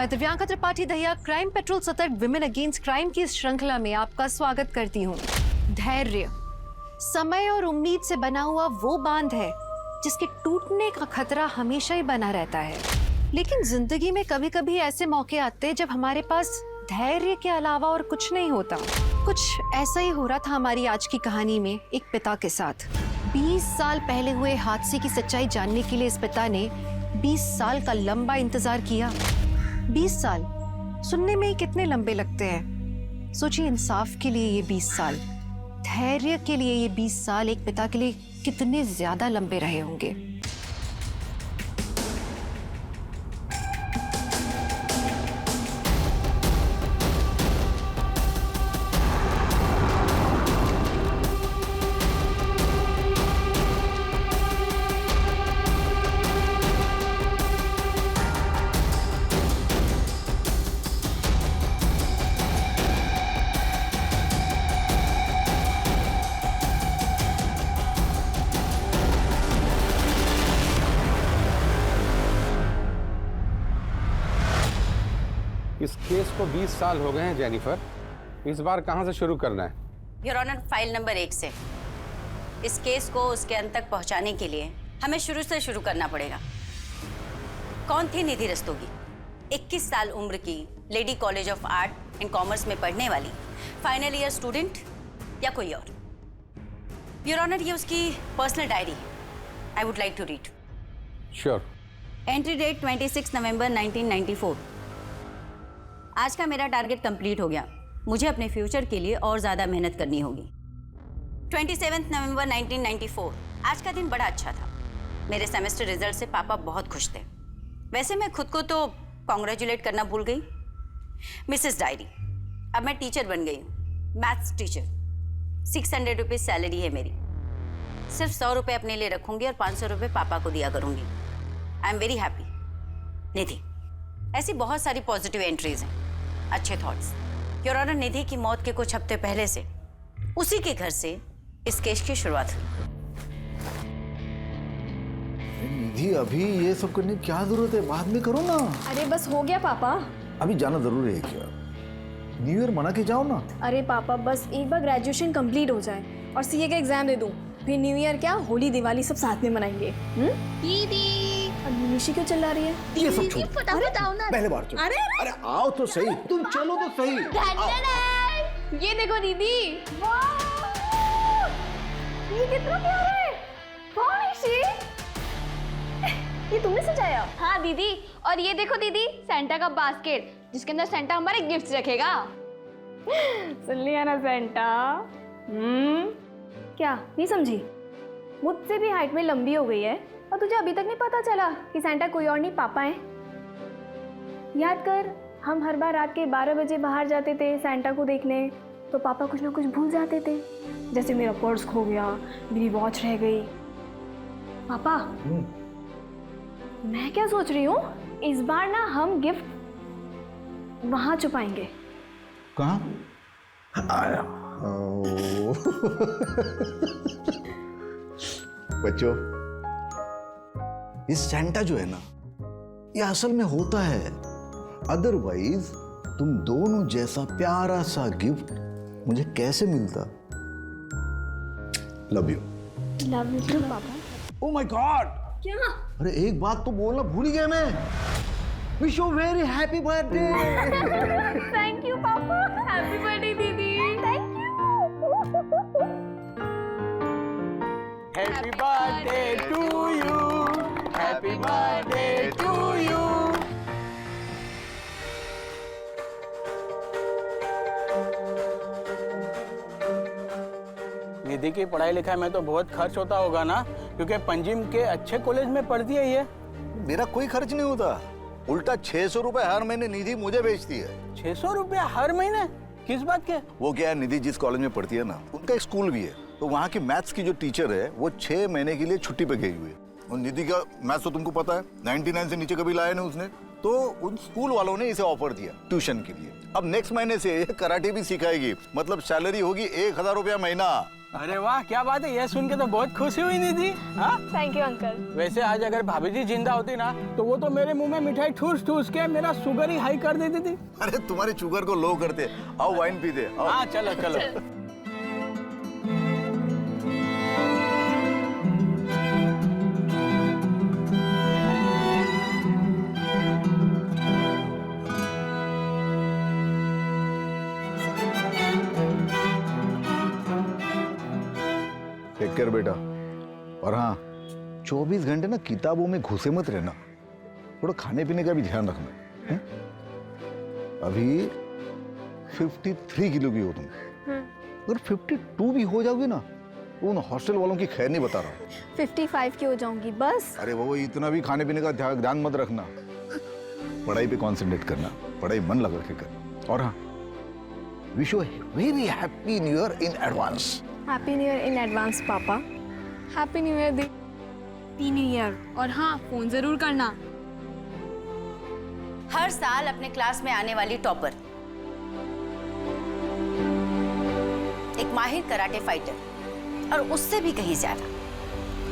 मैं Divyanka Tripathi Dahiya crime petrol सतर्क women against crime की इस श्रृंखला में आपका स्वागत करती हूँ। धैर्य, समय और उम्मीद से बना हुआ वो बांध है जिसके टूटने का खतरा हमेशा ही बना रहता है। लेकिन जिंदगी में कभी कभी ऐसे मौके आते हैं जब हमारे पास धैर्य के अलावा और कुछ नहीं होता। कुछ ऐसा ही हो रहा था हमारी आज की कहानी में एक पिता के साथ। 20 साल पहले हुए हादसे की सच्चाई जानने के लिए इस पिता ने 20 साल का लंबा इंतजार किया। 20 साल सुनने में ही कितने लंबे लगते हैं। सोचिए, इंसाफ के लिए ये 20 साल, धैर्य के लिए ये 20 साल एक पिता के लिए कितने ज्यादा लंबे रहे होंगे। इस केस को 20 साल हो गए हैं जेनिफर। इस बार कहां से शुरू करना है? योर ऑनर, फाइल नंबर 1 से। इस केस को उसके अंत तक पहुंचाने के लिए हमें शुरू से शुरू करना पड़ेगा। कौन थी निधि रस्तोगी? 21 साल उम्र की lady college of art and commerce में पढ़ने वाली फाइनल ईयर स्टूडेंट या कोई और? योर ऑनर, ये उसकी पर्सनल डायरी है। I would like to read. Sure. Entry date 26 November 1994। आज का मेरा टारगेट कंप्लीट हो गया। मुझे अपने फ्यूचर के लिए और ज़्यादा मेहनत करनी होगी। 27 नवंबर 1994। आज का दिन बड़ा अच्छा था। मेरे सेमेस्टर रिजल्ट से पापा बहुत खुश थे। वैसे मैं खुद को तो कॉन्ग्रेचुलेट करना भूल गई। मिसेस डायरी, अब मैं टीचर बन गई हूँ, मैथ्स टीचर। 600 रुपीज़ सैलरी है मेरी। सिर्फ 100 रुपये अपने लिए रखूँगी और 500 रुपये पापा को दिया करूँगी। I am very happy. Nidhi, ऐसी बहुत सारी पॉजिटिव एंट्रीज हैं, अच्छे थॉट्स। योर ऑनर, निधि की मौत के कुछ हफ्ते पहले से उसी के घर से इस केस की शुरुआत हुई। निधि, अभी ये सब करने की क्या जरूरत है? बाद में करो ना। अरे बस हो गया पापा। अभी जाना जरूरी है क्या? न्यू ईयर मना के जाओ ना। अरे पापा, बस एक बार ग्रेजुएशन कंप्लीट हो जाए और सीए का एग्जाम दे दूं, फिर न्यू ईयर क्या, होली दिवाली सब साथ में मनाएंगे। दीदी, और निशी क्यों चिल्ला रही है? ये सब छोड़, फटाफट आओ ना। पहले बार चलो। अरे आओ तो सही, तुम चलो तो सही। ये देखो दीदी, ये कितना प्यारा है। वाह निशी, ये तुमने सजाया? हाँ दीदी, और ये देखो दीदी, सेंटा का बास्केट जिसके अंदर सेंटा हमारे गिफ्ट्स रखेगा। सुन लिया ना सेंटा? क्या नहीं समझी? मुझसे भी हाइट में लंबी हो गई है और तुझे अभी तक नहीं पता चला कि सेंटा कोई और नहीं, पापा है। याद कर, हम हर बार रात के 12 बजे बाहर जाते थे सेंटा को देखने, तो पापा कुछ ना कुछ भूल जाते थे। जैसे मेरा पर्स खो गया, मेरी वॉच रह गई। पापा, मैं क्या सोच रही हूँ, इस बार ना हम गिफ्ट वहां छुपाएंगे। कहाँ? आया। बच्चों, ये सेंटा जो है ना, ये असल में होता है। अदरवाइज तुम दोनों जैसा प्यारा सा गिफ्ट मुझे कैसे मिलता? Love you. लव यू पापा। Oh my God! क्या? अरे एक बात तो बोलना भूल ही गया मैं। Wish you very happy birthday. Thank you पापा। हैप्पी बर्थडे दीदी। Thank you. Happy birthday to you, happy birthday to you. Nidhi की पढ़ाई लिखाई में तो बहुत खर्च होता होगा ना, क्योंकि पंजिम के अच्छे कॉलेज में पढ़ती है ये। मेरा कोई खर्च नहीं होता, उल्टा 600 रुपए हर महीने निधि मुझे बेचती है। 600 रुपया हर महीने? किस बात के? वो क्या है, निधि जिस कॉलेज में पढ़ती है ना, उनका एक स्कूल भी है, तो वहाँ की मैथ्स की जो टीचर है वो 6 महीने के लिए छुट्टी पे गई हुई है। और निधि का मैथ्स तो तुमको पता है, 99 से नीचे कभी लाया नहीं उसने, तो उन स्कूल वालों ने इसे ऑफर दिया ट्यूशन के लिए। अब नेक्स्ट महीने से ये कराटे भी सिखाएगी, मतलब सैलरी होगी 1000 रुपया महीना। अरे वाह, क्या बात है, ये सुन के तो बहुत खुशी हुई निधि। हाँ, थैंक यू अंकल। वैसे आज अगर भाभी जी जिंदा होती ना तो वो तो मेरे मुंह में मिठाई ठूस ठूस के मेरा शुगर ही हाई कर देती थी। अरे तुम्हारे शुगर को लो करते। आओ वाइन पीते। आओ। हाँ चलो चलो। टेक केयर बेटा। और हाँ, 24 घंटे ना किताबों में घुसे मत रहना, थोड़ा खाने पीने का भी ध्यान रखना। हुँ? अभी 53 किलो की हो तुम। अगर 52 भी हो जाओगे ना, उन हॉस्टल वालों की खैर नहीं बता रहा हूँ। 55 की हो जाऊंगी बस। अरे वो इतना भी खाने पीने का ध्यान मत रखना, पढ़ाई पे कंसंट्रेट करना, पढ़ाई मन लगा के कर। और हाँ, wish you very happy new year in advance. Happy new year in advance पापा। हैप्पी न्यू ईयर दी। Happy new year. और हाँ, फोन जरूर करना। हर साल अपने क्लास में आने वाली टॉपर, एक माहिर कराटे फाइटर और उससे भी कहीं ज्यादा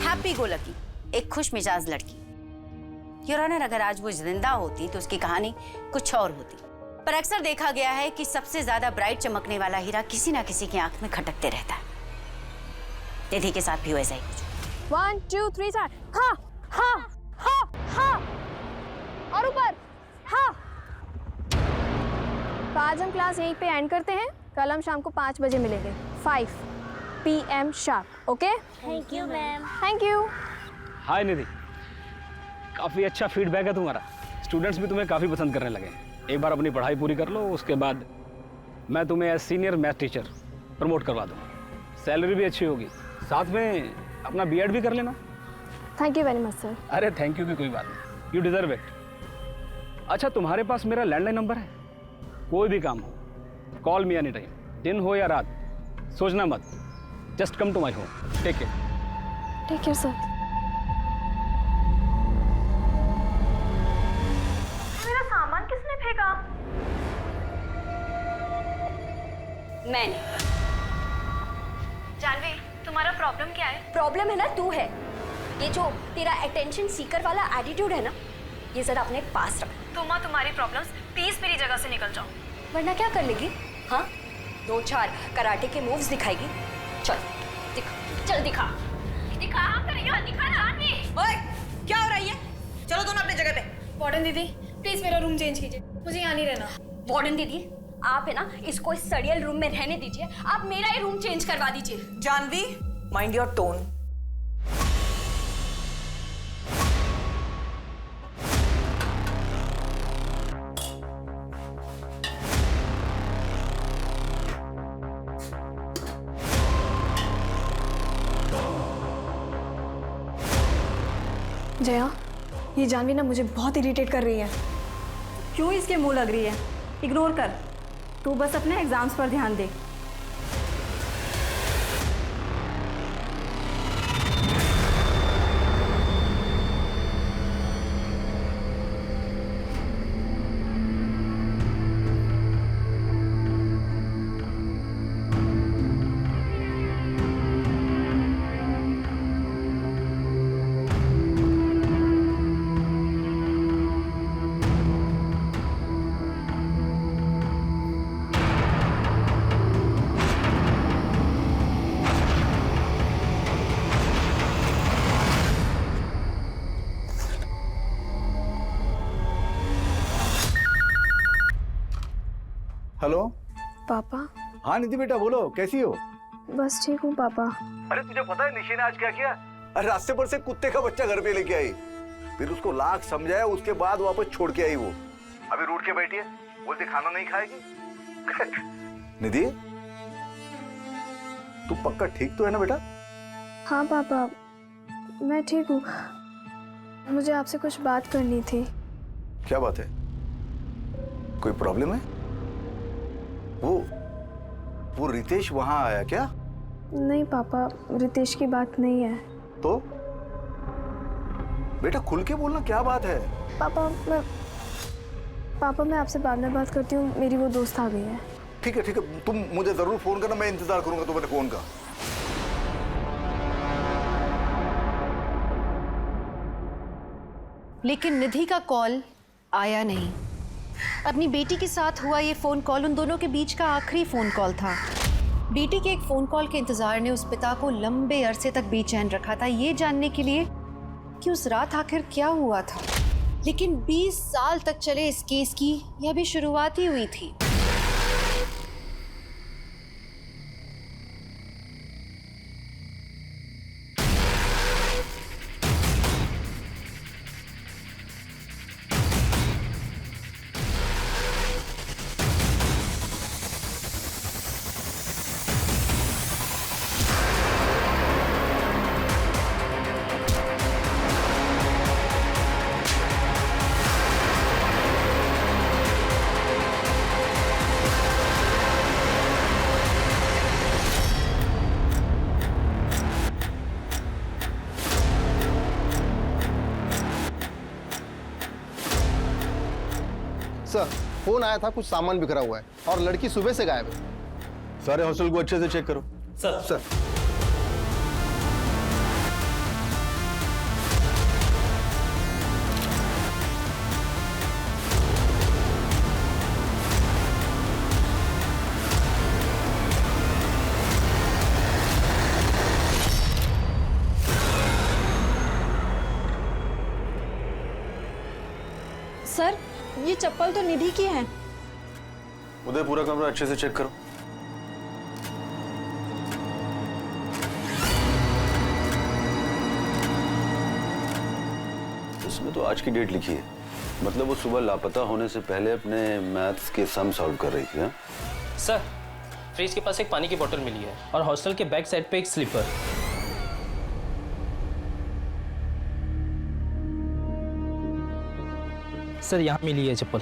हैप्पी गो लकी, एक खुश मिजाज लड़की। योर ऑनर, अगर आज वो जिंदा होती तो उसकी कहानी कुछ और होती, पर अक्सर देखा गया है कि सबसे ज्यादा ब्राइट चमकने वाला हीरा किसी ना किसी की आंख में खटकते रहता है। निधि के साथ भी वैसा ही कुछ। 1 2 3 4। हाँ हाँ हाँ हाँ। और ऊपर हाँ। तो आज हम क्लास यहीं पे एंड करते हैं। कल हम शाम को 5 बजे मिलेंगे, 5 PM sharp. Okay? Thank you ma'am. Thank you. Hi Nidhi, काफ़ी अच्छा फीडबैक है तुम्हारा। स्टूडेंट्स भी तुम्हें काफ़ी पसंद करने लगे हैं। एक बार अपनी पढ़ाई पूरी कर लो, उसके बाद मैं तुम्हें as senior math teacher promote करवा दूँगा। सैलरी भी अच्छी होगी, साथ में अपना B.Ed भी कर लेना। Thank you very much sir. अरे थैंक यू की कोई बात नहीं, यू डिजर्व इट। अच्छा, तुम्हारे पास मेरा लैंडलाइन नंबर है? कोई भी काम हो, कॉल मी एनी टाइम, दिन हो या रात, सोचना मत, just come to my home. Take care. Take care sir. मेरा सामान किसने फेंका? मैंने। जानवी, तुम्हारा प्रॉब्लम क्या है? प्रॉब्लम है ना तू है। ये जो तेरा अटेंशन सीकर वाला एटीट्यूड है ना, ये जरा अपने पास रख। तुम्हारी प्रॉब्लम्स, प्लीज मेरी जगह से निकल जाओ। वरना क्या कर लेगी? हाँ, 2-4 कराटे के मूव्स दिखाएगी। चल दिखा, चल दिखा दिखा दिखा ना। ओए, क्या हो रहा है? चलो दोनों अपनी जगह पे। वार्डन दीदी, प्लीज मेरा रूम चेंज कीजिए, मुझे यहाँ नहीं रहना। वार्डन दीदी, आप है ना इसको इस सड़ियल रूम में रहने दीजिए। आप मेरा ही रूम चेंज करवा दीजिए। Janhvi, mind your tone. Jaya, ये जानवी ना मुझे बहुत इरिटेट कर रही है। क्यों इसके मुंह लग रही है? इग्नोर कर, तू बस अपने एग्जाम्स पर ध्यान दे। हेलो पापा। हाँ निधि बेटा, बोलो कैसी हो? बस ठीक हूँ पापा। अरे तुझे पता है निशि ने आज क्या किया? अरे रास्ते पर से कुत्ते का बच्चा घर पे लेके आई, फिर उसको लाख समझाया, उसके बाद वापस छोड़ के आई। वो अभी रूठ के बैठी है, बोलती खाना नहीं खाएगी। निधि, तू पक्का ठीक तो है ना बेटा? हाँ पापा, मैं ठीक हूँ। मुझे आपसे कुछ बात करनी थी। क्या बात है? कोई प्रॉब्लम है? वो रितेश वहां आया क्या? नहीं पापा, रितेश की बात नहीं है। तो बेटा खुल के बोलना, क्या बात है? पापा मैं आपसे बाद में बात करती हूँ, मेरी वो दोस्त आ गई है। ठीक है, तुम मुझे जरूर फोन करना, मैं इंतजार करूंगा तुम्हारे फोन का। लेकिन निधि का कॉल आया नहीं। अपनी बेटी के साथ हुआ ये फ़ोन कॉल उन दोनों के बीच का आखिरी फ़ोन कॉल था। बेटी के एक फ़ोन कॉल के इंतज़ार ने उस पिता को लंबे अरसे तक बेचैन रखा था, ये जानने के लिए कि उस रात आखिर क्या हुआ था। लेकिन 20 साल तक चले इस केस की यह अभी शुरुआत ही हुई थी। सर, फोन आया था, कुछ सामान बिखरा हुआ है और लड़की सुबह से गायब है। सारे हॉस्टल को अच्छे से चेक करो। सर। सर, ये चप्पल तो निधि की है। उधर पूरा कमरा अच्छे से चेक करो। इसमें तो आज की डेट लिखी है, मतलब वो सुबह लापता होने से पहले अपने मैथ्स के सम सॉल्व कर रही थी। हाँ सर, फ्रिज के पास एक पानी की बोतल मिली है और हॉस्टल के बैक साइड पे एक स्लीपर। सर, यहाँ मिली है चप्पल।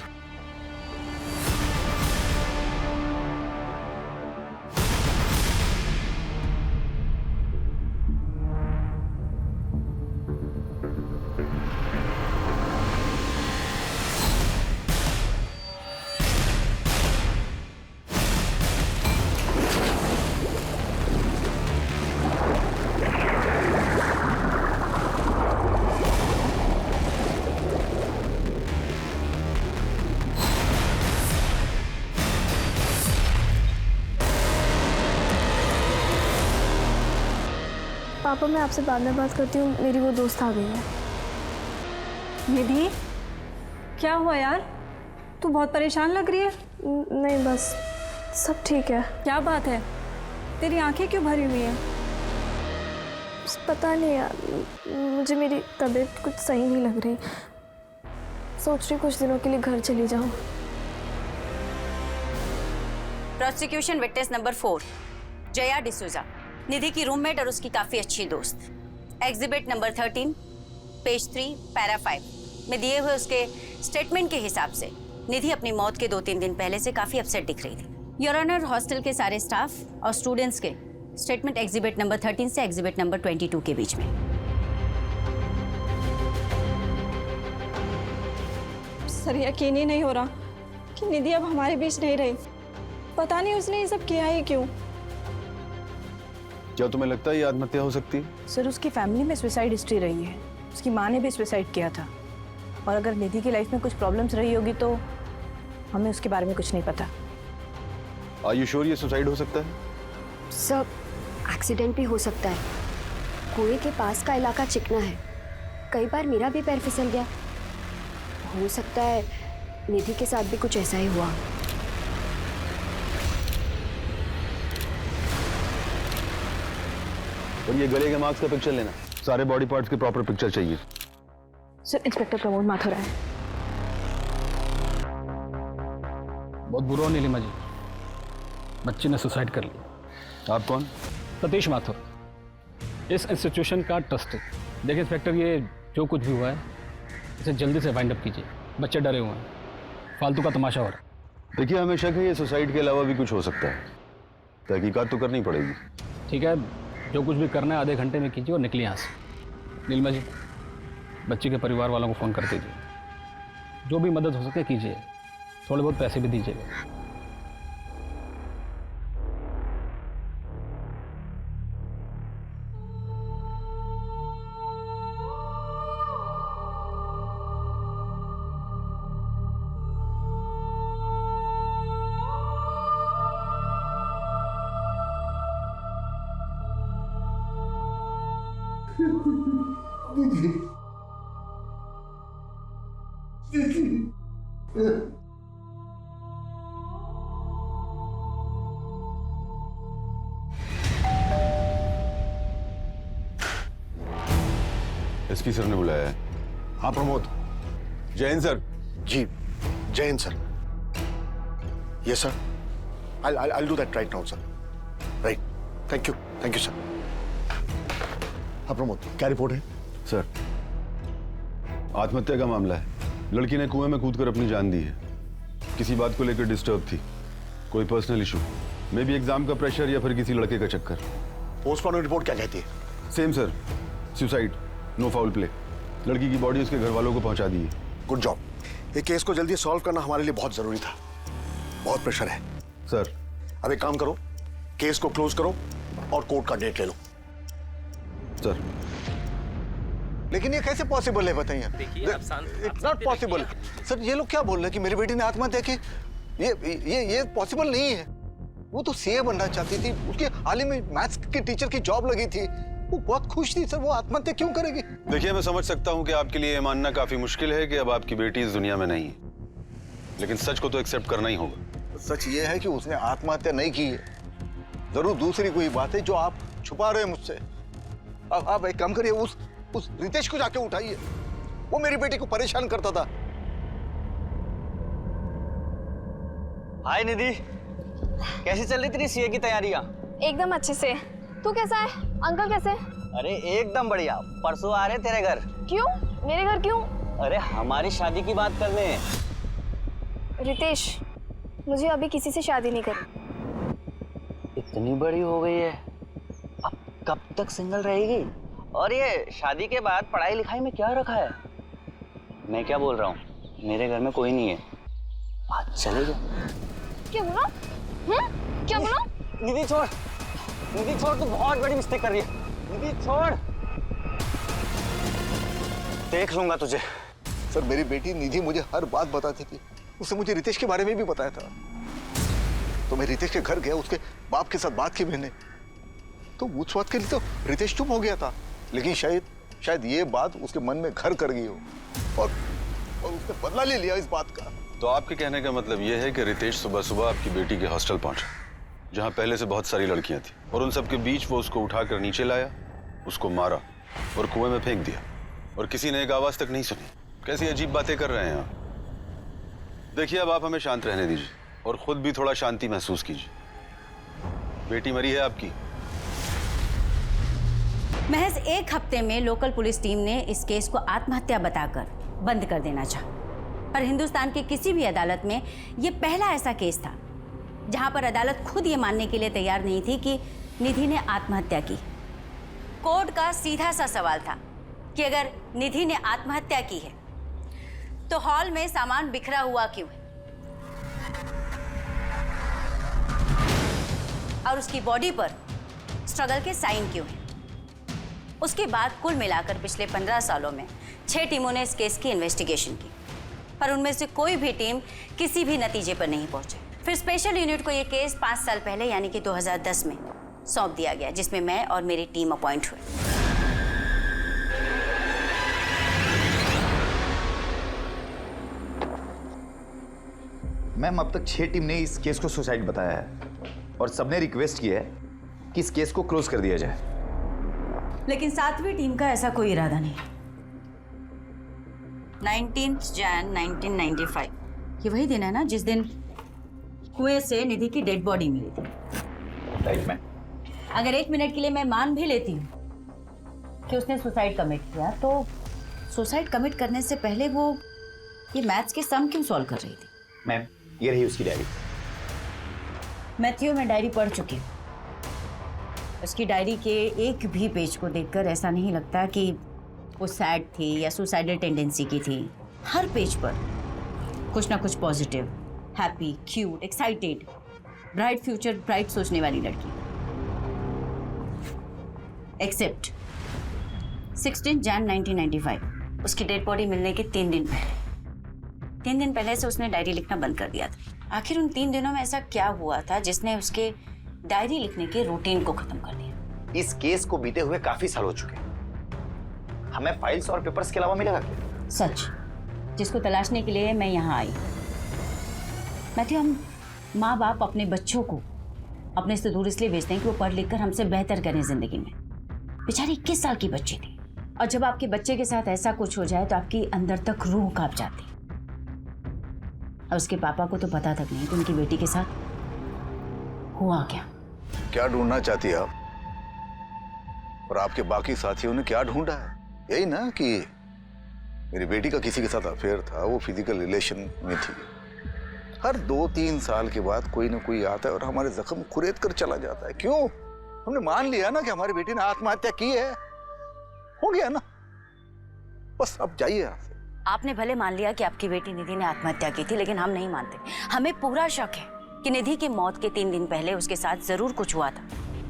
पापा, मैं आपसे बाद में बात करती हूँ, मेरी वो दोस्त आ गई है। निधि, क्या हुआ यार? तू बहुत परेशान लग रही है। नहीं, बस सब ठीक है। क्या बात है? तेरी आंखें क्यों भरी हुई हैं? पता नहीं यार, मुझे मेरी तबीयत कुछ सही नहीं लग रही। सोच रही कुछ दिनों के लिए घर चली जाऊँ। Prosecution witness number 4, Jaya D'Souza, Nidhi की रूममेट और उसकी काफी अच्छी दोस्त। एग्जिबिट नंबर 13, पेज 3, पैरा 5 में दिए हुए उसके स्टेटमेंट के हिसाब से निधि अपनी मौत के 2-3 दिन पहले से काफी अपसेट दिख रही थी। योर ऑनर, हॉस्टल के सारे स्टाफ और स्टूडेंट्स के स्टेटमेंट एग्जिबिट नंबर 13 से एग्जिबिट नंबर 22 के बीच में। सर, यकीन ही नहीं हो रहा कि निधि अब हमारे बीच नहीं रही। पता नहीं उसने ये सब किया ही क्यों। क्या तुम्हें लगता है ये आत्महत्या हो सकती है? सर, उसकी फैमिली में सुसाइड हिस्ट्री रही है। उसकी माँ ने भी सुसाइड किया था। और अगर निधि की लाइफ में कुछ प्रॉब्लम्स रही होगी तो हमें उसके बारे में कुछ नहीं पता। आर यू श्योर ये सुसाइड हो सकता है? सब एक्सीडेंट भी हो सकता है। कुएं के पास का इलाका चिकना है, कई बार मेरा भी पैर फिसल गया। हो सकता है निधि के साथ भी कुछ ऐसा ही हुआ। और ये गले के मार्क्स का पिक्चर लेना, सारे बॉडी पार्ट्स की प्रॉपर पिक्चर चाहिए। सर, इंस्पेक्टर प्रमोद माथुर है। बहुत बुरा हो नीलिमा जी, बच्चे ने सुसाइड कर लिया। आप कौन? सतीश माथुर, इस इंस्टीट्यूशन का ट्रस्टी। देखिए इंस्पेक्टर, ये जो कुछ भी हुआ है इसे जल्दी से वाइंड अप कीजिए। बच्चे डरे हुए हैं, फालतू का तमाशा हो रहा है। देखिए, हमें शक है ये सुसाइड के अलावा भी कुछ हो सकता है। तहकीकात तो करनी पड़ेगी। ठीक है, जो कुछ भी करना है आधे घंटे में कीजिए और निकलिए यहाँ से। नीलिमा जी, बच्ची के परिवार वालों को फ़ोन कर दीजिए, जो भी मदद हो सके कीजिए, थोड़े बहुत पैसे भी दीजिएगा। एसपी सर ने बुलाया है। हाँ प्रमोद। जैन सर। जी Jain sir. Yes sir. I'll do that right now, sir. Right. Thank you sir. हाँ प्रमोद, क्या रिपोर्ट है? सर, आत्महत्या का मामला है। लड़की ने कुएं में कूदकर अपनी जान दी है। किसी बात को लेकर डिस्टर्ब थी, कोई personal issue, may be exam का प्रेशर या फिर किसी लड़के का चक्कर। पोस्टमार्टम रिपोर्ट क्या कहती है? Same sir, suicide, no foul play. लड़की की बॉडी उसके घर वालों को पहुंचा दी है। Good job. ये केस को जल्दी सॉल्व करना हमारे लिए बहुत जरूरी था। बहुत प्रेशर है सर। अब एक काम करो, केस को क्लोज करो और कोर्ट का डेट ले लो। सर। लेकिन ये कैसे पॉसिबल है बताइए? It's not possible. सर ये लोग क्या बोल रहे हैं कि मेरी बेटी ने आत्महत्या की? ये पॉसिबल नहीं है। वो तो सीए बनना चाहती थी, उसके हाल ही में मैथ्स की टीचर की जॉब लगी थी, वो बहुत खुश थी। सर वो आत्महत्या क्यों करेगी? देखिए, मैं समझ सकता हूं कि आपके लिए ये मानना काफी मुश्किल है कि अब आपकी बेटी इस दुनिया में नहीं है, लेकिन सच को तो एक्सेप्ट करना ही होगा। सच ये है कि उसने आत्महत्या नहीं की है। जरूर दूसरी कोई बात है जो आप छुपा रहे हैं मुझसे। अब आप एक काम करिए, उस रितेश को जाके उठाइए। वो मेरी बेटी को परेशान करता था। हाय निधि, कैसी चल रही तेरी सीए की तैयारियां? एकदम अच्छे से। तू कैसा है? अंकल कैसे? अरे एकदम बढ़िया। परसों आ रहे तेरे घर। क्यों? मेरे घर क्यों? अरे हमारी शादी की बात करने। रितेश, मुझे अभी किसी से शादी नहीं करनी। इतनी बड़ी हो गई है, अब कब तक सिंगल रहेगी? और ये शादी के बाद पढ़ाई लिखाई में क्या रखा है? मैं क्या बोल रहा हूँ, मेरे घर में कोई नहीं है, आज चले जाओ। क्या बोला? क्या बोला? निधि छोड़, निधि छोड़, तू बहुत बड़ी मिस्टेक कर रही है। निधि छोड़, देख लूंगा तुझे। सर मेरी बेटी निधि मुझे हर बात बताती थी। उसने मुझे रितेश के बारे में भी बताया था। तो मैं रितेश के घर गया, उसके बाप के साथ बात की मैंने, तो उस बात के लिए तो रितेश चुप हो गया था। लेकिन शायद ये बात उसके मन में घर कर गई हो और उसने बदला ले लिया इस बात का। तो आपके कहने का मतलब ये है कि रितेश सुबह सुबह आपकी बेटी के हॉस्टल पहुंचा, जहां पहले से बहुत सारी लड़कियां थी, और उन सबके बीच वो उसको उठाकर नीचे लाया, उसको मारा और कुएं में फेंक दिया, और किसी ने एक आवाज तक नहीं सुनी। कैसी अजीब बातें कर रहे हैं आप। देखिए, अब आप हमें शांत रहने दीजिए और खुद भी थोड़ा शांति महसूस कीजिए। बेटी मरी है आपकी। महज एक हफ्ते में लोकल पुलिस टीम ने इस केस को आत्महत्या बताकर बंद कर देना चाहा, पर हिंदुस्तान के किसी भी अदालत में यह पहला ऐसा केस था जहां पर अदालत खुद ये मानने के लिए तैयार नहीं थी कि निधि ने आत्महत्या की। कोर्ट का सीधा सा सवाल था कि अगर निधि ने आत्महत्या की है तो हॉल में सामान बिखरा हुआ क्यों है, और उसकी बॉडी पर स्ट्रगल के साइन क्यों हैं। उसके बाद कुल मिलाकर पिछले 15 सालों में 6 टीमों ने इस केस की इन्वेस्टिगेशन की, पर उनमें से कोई भी टीम किसी भी नतीजे पर नहीं पहुंची। फिर स्पेशल यूनिट को यह केस 5 साल पहले यानी कि 2010 में सौंप दिया गया, जिसमें मैं और मेरी टीम अपॉइंट हुए। मैम, अब तक 6 टीम ने इस केस को सुसाइड बताया है और सबने रिक्वेस्ट किया है कि इस केस को क्लोज कर दिया जाए, लेकिन 7वीं टीम का ऐसा कोई इरादा नहीं। 19 जैन 1995 ये वही दिन है ना जिस दिन कुएं से निधि की डेड बॉडी मिली थी। Right ma'am. अगर 1 मिनट के लिए मैं मान भी लेती हूँ कि उसने सुसाइड कमिट किया, तो सुसाइड कमिट करने से पहले वो ये मैथ्स के सम क्यों सॉल्व कर रही थी? मैम, ये रही उसकी डायरी। मैथ्यू, मैं डायरी पढ़ चुकी हूँ। उसकी डायरी के एक भी पेज को देखकर ऐसा नहीं लगता कि वो सैड थी या सुसाइडल टेंडेंसी की थी। हर पेज पर कुछ ना कुछ positive, happy, cute, excited, bright future, bright सोचने वाली लड़की। एक्सेप्ट 16 जैन 1995, उसकी डेड बॉडी मिलने के 3 दिन पहले। 3 दिन पहले से उसने डायरी लिखना बंद कर दिया था। आखिर उन 3 दिनों में ऐसा क्या हुआ था जिसने उसके डायरी लिखने के रूटीन को खत्म कर दिया? इस केस को बीते हुए काफी साल हो चुके हैं हमें फाइल्स और पेपर्स के अलावा मिलेगा क्या? सच, जिसको तलाशने के लिए मैं यहाँ आई। मैथ्यू, हम माँ बाप अपने बच्चों को अपने से दूर इसलिए भेजते हैं कि वो पढ़ लिख कर हमसे बेहतर करें जिंदगी में। बेचारी 21 साल की बच्ची थी, और जब आपके बच्चे के साथ ऐसा कुछ हो जाए तो आपकी अंदर तक रूह कांप जाती। और उसके पापा को तो पता तक नहीं कि उनकी बेटी के साथ हुआ क्या। क्या ढूंढना चाहती है आप? और आपके बाकी साथियों ने क्या ढूंढा है? यही ना कि मेरी बेटी का किसी के साथ अफेयर था, वो फिजिकल रिलेशन में थी। हर 2-3 साल के बाद कोई ना कोई आता है और हमारे जख्म कुरेद कर चला जाता है। क्यों? हमने मान लिया ना कि हमारी बेटी ने आत्महत्या की है, हो गया ना, बस अब जाइए यहाँ से। आपने भले मान लिया कि आपकी बेटी निधि ने आत्महत्या की थी, लेकिन हम नहीं मानते। हमें पूरा शक है कि निधि की मौत के 3 दिन पहले उसके साथ जरूर कुछ हुआ था,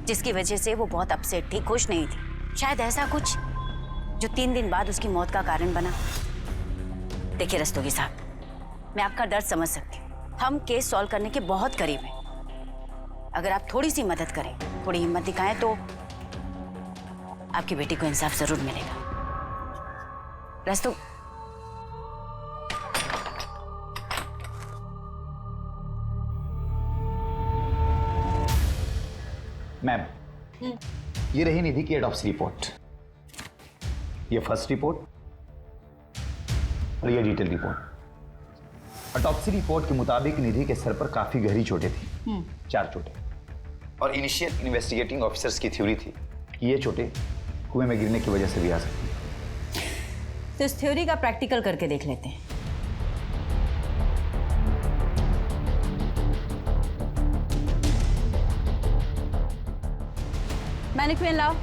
जिसकी वजह से वो बहुत अपसेट थी, खुश नहीं थी। शायद ऐसा कुछ जो 3 दिन बाद उसकी मौत का कारण बना। देखिए रस्तोगी साहब, मैं आपका दर्द समझ सकती हूँ। हम केस सॉल्व करने के बहुत करीब हैं। अगर आप थोड़ी सी मदद करें, थोड़ी हिम्मत दिखाएं, तो आपकी बेटी को इंसाफ जरूर मिलेगा। रस्तो मैम, ये रही निधि की ऑटोप्सी रिपोर्ट। ये फर्स्ट रिपोर्ट और ये डिटेल रिपोर्ट। ऑटोप्सी रिपोर्ट के मुताबिक निधि के सर पर काफी गहरी चोटें थी, 4 चोटें। और इनिशियल इन्वेस्टिगेटिंग ऑफिसर्स की थ्योरी थी कि ये चोटें कुएं में गिरने की वजह से भी आ सकती हैं। तो इस थ्योरी का प्रैक्टिकल करके देख लेते हैं। मैनिक्विन लाओ।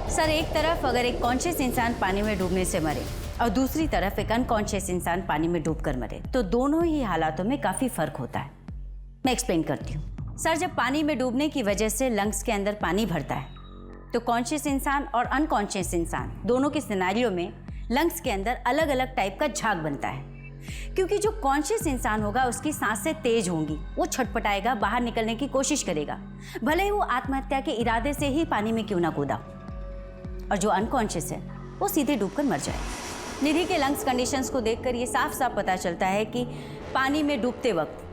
सर, एक तरफ अगर एक कॉन्शियस इंसान पानी में डूबने से मरे और दूसरी तरफ एक अनकॉन्शियस इंसान पानी में डूबकर मरे, तो दोनों ही हालातों में काफी फर्क होता है। मैं एक्सप्लेन करती हूँ। सर, जब पानी में डूबने की वजह से लंग्स के अंदर पानी भरता है, तो कॉन्शियस इंसान और अनकॉन्शियस इंसान दोनों के सिनेरियो में लंग्स के अंदर अलग अलग टाइप का झाग बनता है। क्योंकि जो कॉन्शियस इंसान होगा उसकी सांसें तेज होंगी, वो छटपटाएगा, बाहर निकलने की कोशिश करेगा, भले ही वो आत्महत्या के इरादे से ही पानी में क्यों ना कूदा। और जो अनकॉन्शियस है वो सीधे डूबकर मर जाए। निधि के लंग्स कंडीशंस को देखकर ये साफ साफ पता चलता है कि पानी में डूबते वक्त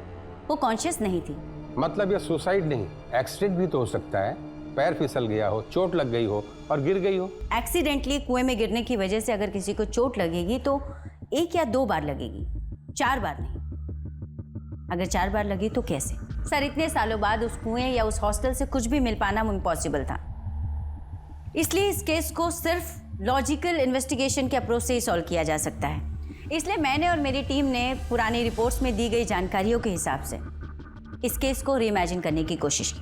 वो कॉन्शियस नहीं थी। मतलब ये सुसाइड नहीं, एक्सीडेंट भी तो हो सकता है। पैर फिसल गया हो, चोट लग गई हो और गिर गई हो। एक्सीडेंटली कुएं में गिरने की वजह से अगर किसी को चोट लगेगी तो 1 या 2 बार लगेगी, 4 बार नहीं। अगर 4 बार लगी तो कैसे? सर, इतने सालों बाद उस कुएं या उस हॉस्टल से कुछ भी मिल पाना इम्पॉसिबल था। इसलिए इस केस को सिर्फ लॉजिकल इन्वेस्टिगेशन के अप्रोच से ही सॉल्व किया जा सकता है। इसलिए मैंने और मेरी टीम ने पुरानी रिपोर्ट्स में दी गई जानकारियों के हिसाब से इस केस को रीइमेजिन करने की कोशिश की।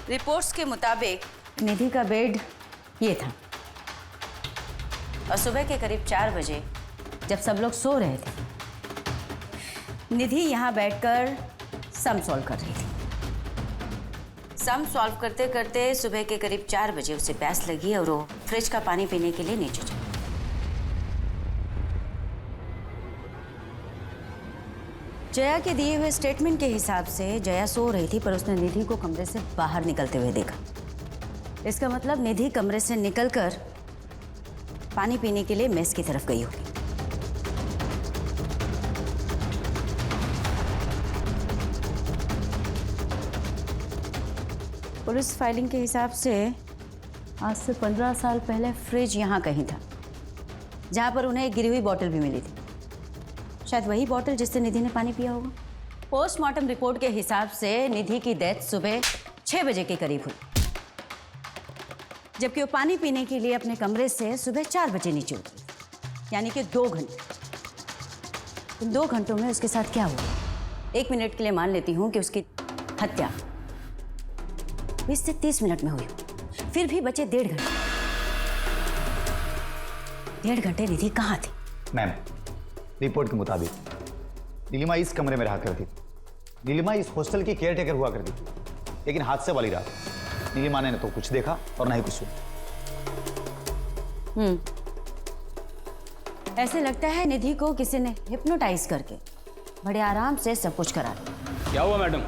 रिपोर्ट्स के मुताबिक निधि का बेड ये था, और सुबह के करीब 4 बजे जब सब लोग सो रहे थे, निधि यहाँ बैठकर सम सॉल्व कर रही थी। सम सॉल्व करते करते सुबह के करीब 4 बजे उसे प्यास लगी और वो फ्रिज का पानी पीने के लिए नीचे चली। जया के दिए हुए स्टेटमेंट के हिसाब से जया सो रही थी, पर उसने निधि को कमरे से बाहर निकलते हुए देखा। इसका मतलब निधि कमरे से निकलकर पानी पीने के लिए मेस की तरफ गई होगी। पुलिस फाइलिंग के हिसाब से आज से 15 साल पहले फ्रिज यहाँ कहीं था, जहाँ पर उन्हें एक गिरी हुई बॉटल भी मिली थी। शायद वही बॉटल जिससे निधि ने पानी पिया होगा। पोस्टमार्टम रिपोर्ट के हिसाब से निधि की डेथ सुबह 6 बजे के करीब हुई, जबकि वो पानी पीने के लिए अपने कमरे से सुबह 4 बजे नीचे उतरी, यानी कि 2 घंटे। इन 2 घंटों में उसके साथ क्या हुआ? 1 मिनट के लिए मान लेती हूँ कि उसकी हत्या 20 से 30 मिनट में हुई, फिर भी बचे 1.5 घंटे। 1.5 घंटे निधि कहाँ थी? मैम, रिपोर्ट के मुताबिक नीलिमा इस कमरे में रहा करती थी। नीलिमा इस हॉस्टल की केयर टेकर हुआ करती थी, लेकिन हादसे वाली रात नीलिमा ने न तो कुछ देखा और न ही कुछ सुना। ऐसे लगता है निधि को किसी ने हिप्नोटाइज करके बड़े आराम से सब कुछ करा दिया। क्या हुआ मैडम,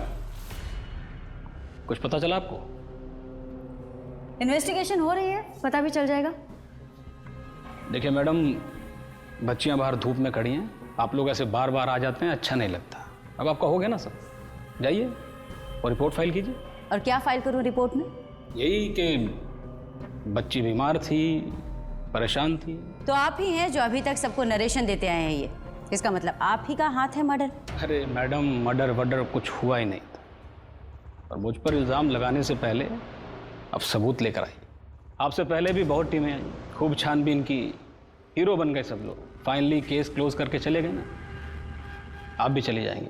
कुछ पता चला आपको? इन्वेस्टिगेशन हो रही है, पता भी चल जाएगा। देखिए मैडम, बच्चियां बाहर धूप में खड़ी हैं, आप लोग ऐसे बार बार आ जाते हैं, अच्छा नहीं लगता। अब आपका हो गया ना सब, जाइए और रिपोर्ट फाइल कीजिए। और क्या फाइल करूं रिपोर्ट में? यही कि बच्ची बीमार थी, परेशान थी। तो आप ही हैं जो अभी तक सबको नरेशन देते आए हैं। ये इसका मतलब आप ही का हाथ है मर्डर? अरे मैडम, मर्डर वर्डर कुछ हुआ ही नहीं था, और मुझ पर इल्ज़ाम लगाने से पहले अब सबूत लेकर आई। आपसे पहले भी बहुत टीमें आई, खूब छानबीन की, हीरो बन गए सब लोग। फाइनली केस क्लोज करके चले गए ना, आप भी चली जाएंगी।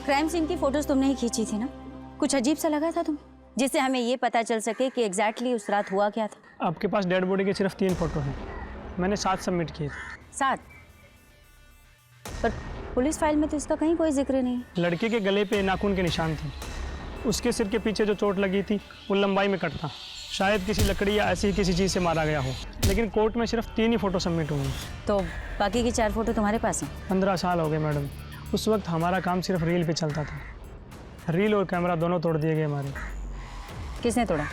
क्राइम सीन की फोटोज तुमने ही खींची थी ना? कुछ अजीब सा लगा था तुम्हें, जिससे हमें ये पता चल सके कि एग्जैक्टली उस रात हुआ क्या था? आपके पास डेड बॉडी के सिर्फ 3 फोटो हैं, मैंने 7 सबमिट किए थे। 7? पर पुलिस फाइल में तो इसका कहीं कोई जिक्र नहीं। लड़के के गले पे नाखून के निशान थे, उसके सिर के पीछे जो चोट लगी थी वो लंबाई में कट था, शायद किसी लकड़ी या ऐसी किसी चीज़ से मारा गया हो। लेकिन कोर्ट में सिर्फ 3 ही फोटो सबमिट हुए। तो बाकी की 4 फोटो तुम्हारे पास हैं? 15 साल हो गए मैडम, उस वक्त हमारा काम सिर्फ रील पे चलता था। रील और कैमरा दोनों तोड़ दिए गए हमारे। किसने तोड़ा?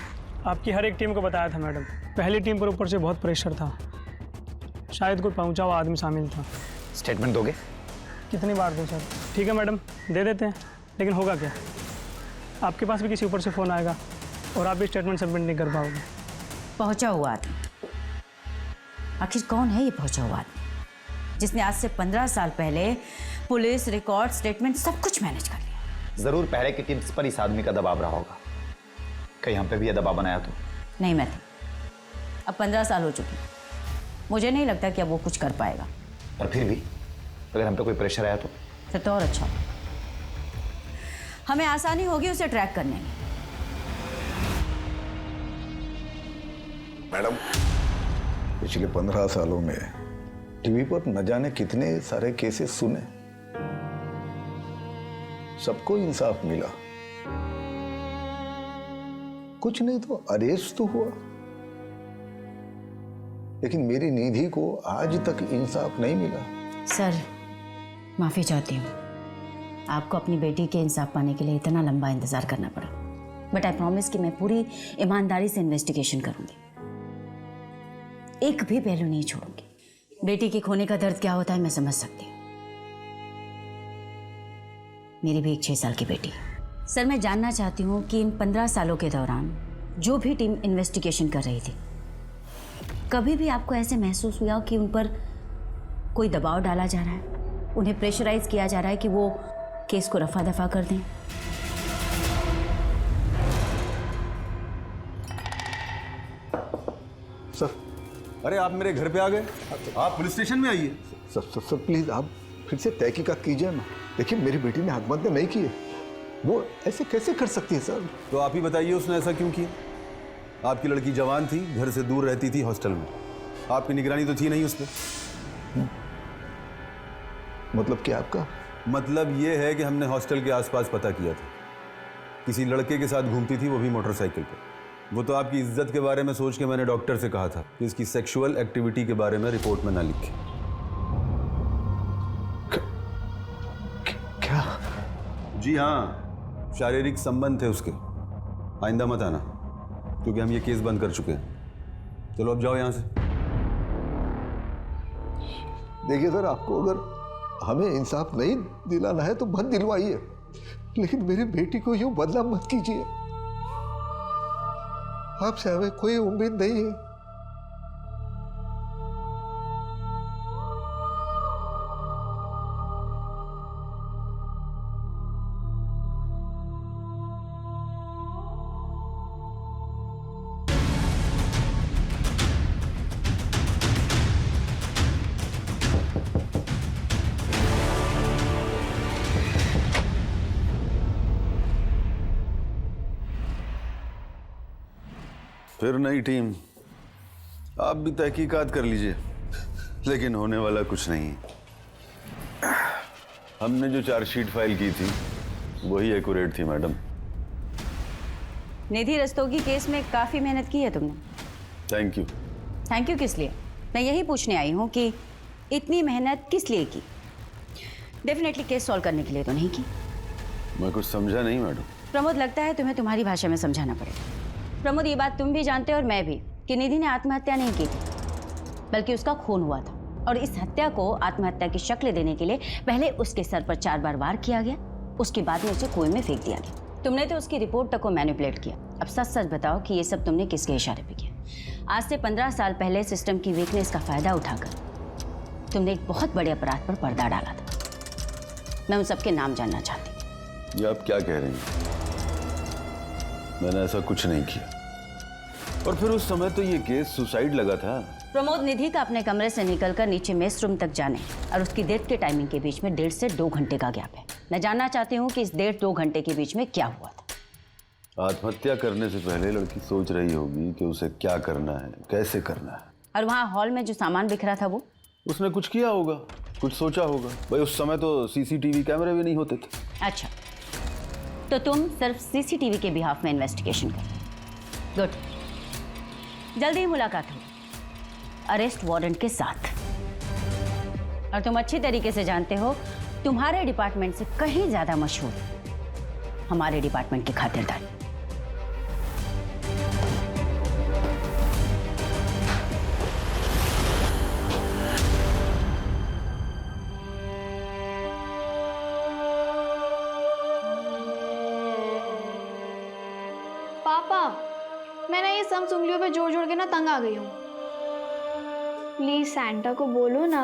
आपकी हर एक टीम को बताया था मैडम। पहली टीम पर ऊपर से बहुत प्रेशर था, शायद कोई पहुंचा हुआ आदमी शामिल था। स्टेटमेंट दोगे? कितनी बार दूं सर? ठीक है मैडम, दे देते हैं, लेकिन होगा क्या? आपके पास भी किसी ऊपर से फ़ोन आएगा और आप भी स्टेटमेंट सबमिट नहीं कर पाओगे। पहुंचा हुआ आदमी? आखिर कौन है ये पहुंचा हुआ आदमी जिसने आज से 15 साल पहले पुलिस रिकॉर्ड, स्टेटमेंट सब कुछ मैनेज कर लिया? जरूर पहले की टीम्स पर इस आदमी का दबाव रहा होगा। कहीं हम पे भी ये दबाव बनाया तो? नहीं मैं थी। अब 15 साल हो चुके, मुझे नहीं लगता कि अब वो कुछ कर पाएगा। पर फिर भी अगर हम पे कोई प्रेशर आया तो? फिर तो और अच्छा, हमें आसानी होगी उसे ट्रैक करने में। मैडम, पिछले 15 सालों में टीवी पर न जाने कितने सारे केसेस सुने, सबको इंसाफ मिला, कुछ नहीं तो अरेस्ट तो हुआ, लेकिन मेरी निधि को आज तक इंसाफ नहीं मिला। सर, माफी चाहती हूँ, आपको अपनी बेटी के इंसाफ पाने के लिए इतना लंबा इंतजार करना पड़ा, बट आई प्रॉमिस कि मैं पूरी ईमानदारी से इन्वेस्टिगेशन करूंगी, एक भी पहलू नहीं छोड़ूंगी। बेटी के खोने का दर्द क्या होता है मैं समझ सकती हूँ, मेरी भी एक 6 साल की बेटी है। सर, मैं जानना चाहती हूँ कि इन 15 सालों के दौरान जो भी टीम इन्वेस्टिगेशन कर रही थी, कभी भी आपको ऐसे महसूस हुआ कि उन पर कोई दबाव डाला जा रहा है, उन्हें प्रेशराइज किया जा रहा है कि वो केस को रफा दफा कर दें? सर, अरे आप मेरे घर पे आ गए, आप पुलिस स्टेशन में आइए। सर प्लीज आप फिर से तहकीकात कीजिए ना। देखिए, मेरी बेटी ने हकमंद नहीं किए, वो ऐसे कैसे कर सकती है सर? तो आप ही बताइए उसने ऐसा क्यों किया? आपकी लड़की जवान थी, घर से दूर रहती थी हॉस्टल में, आपकी निगरानी तो थी नहीं उस पर। मतलब क्या आपका? मतलब ये है कि हमने हॉस्टल के आसपास पता किया था, किसी लड़के के साथ घूमती थी, वो भी मोटरसाइकिल पर। वो तो आपकी इज्जत के बारे में सोच के मैंने डॉक्टर से कहा था कि इसकी सेक्सुअल एक्टिविटी के बारे में रिपोर्ट में ना लिखे। क्या? जी हाँ, शारीरिक संबंध थे उसके। आइंदा मत आना, क्योंकि हम ये केस बंद कर चुके हैं। चलो अब जाओ यहाँ से। देखिए सर, आपको अगर हमें इंसाफ नहीं दिलाना है तो मत दिलवाइए, लेकिन मेरी बेटी को यूं बदनाम मत कीजिए। आपसे हमें कोई उम्मीद नहीं है। फिर नई टीम, आप भी तहकीकात कर लीजिए, लेकिन होने वाला कुछ नहीं। हमने जो चार्जशीट फाइल की थी वही एक्यूरेट थी मैडम। निधि रस्तोगी केस में काफी मेहनत की है तुमने। Thank you. थैंक यू किस लिए? मैं यही पूछने आई हूँ कि इतनी मेहनत किस लिए की? डेफिनेटली केस सॉल्व करने के लिए तो नहीं की। मैं कुछ समझा नहीं मैडम। प्रमोद, लगता है तुम्हें तुम्हारी भाषा में समझाना पड़ेगा। प्रमोद, ये बात तुम भी जानते हो और मैं भी कि निधि ने आत्महत्या नहीं की थी, बल्कि उसका खून हुआ था। और इस हत्या को आत्महत्या की शक्ल देने के लिए पहले उसके सर पर 4 बार वार किया गया, उसके बाद में उसे कुएं में फेंक दिया गया। तुमने तो उसकी रिपोर्ट तक को मैनिपुलेट किया। अब सच सच बताओ कि ये सब तुमने किसके इशारे पे किया? आज से 15 साल पहले सिस्टम की वीकनेस का फायदा उठाकर तुमने एक बहुत बड़े अपराध पर पर्दा डाला था। मैं उन सबके नाम जानना चाहती हूँ। ये आप क्या कह रही हैं? मैंने ऐसा कुछ नहीं किया। और फिर उस समय तो ये केस सुसाइड लगा था। प्रमोद, निधि का अपने कमरे से निकलकर नीचे मेस रूम तक जाने और उसकी डेथ के टाइमिंग के बीच में 1.5 से 2 घंटे का गैप है। मैं जानना चाहती हूँ कि इस 1.5-2 घंटे के बीच में क्या हुआ था। आत्महत्या करने से पहले लड़की सोच रही होगी कि उसे क्या करना है, कैसे करना है। और वहाँ हॉल में जो सामान बिखरा था वो उसने कुछ किया होगा, कुछ सोचा होगा। भाई उस समय तो सीसीटीवी कैमरे भी नहीं होते थे। अच्छा, तो तुम सिर्फ सीसीटीवी के बिहाफ में इन्वेस्टिगेशन कर। गुड, जल्दी ही मुलाकात होगी अरेस्ट वारंट के साथ। और तुम अच्छी तरीके से जानते हो तुम्हारे डिपार्टमेंट से कहीं ज्यादा मशहूर हमारे डिपार्टमेंट की खातिरदारी। पापा, मैं ना ये सब उंगलियों पे जोड़ जोड़ के ना तंग आ गई हूँ। प्लीज सैंटा को बोलो ना